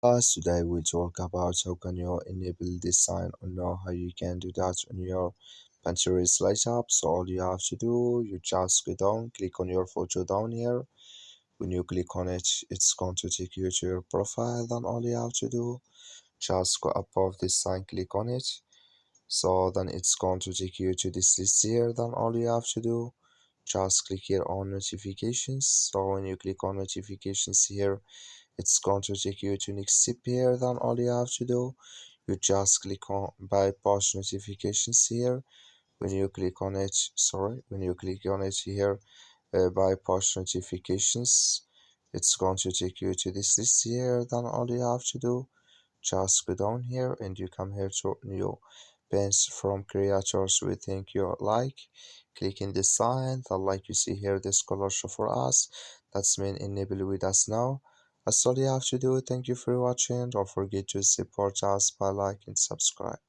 Today we talk about how can you enable this sign or know how you can do that on your Pinterest light up. So all you have to do, you just go down, click on your photo down here. When you click on it, it's going to take you to your profile. Then all you have to do, just go above this sign, click on it. So then it's going to take you to this list here. Then all you have to do, just click here on notifications. So when you click on notifications here, it's going to take you to next step here. Then all you have to do, you just click on bypass notifications here. When you click on it, when you click on it here, bypass notifications, it's going to take you to this list here. Then all you have to do, just go down here and you come here to new pins from creators we think you like. Click in the sign, the like you see here, this color show for us. That's mean enable with us now. That's all you have to do. Thank you for watching. Don't forget to support us by like and subscribe.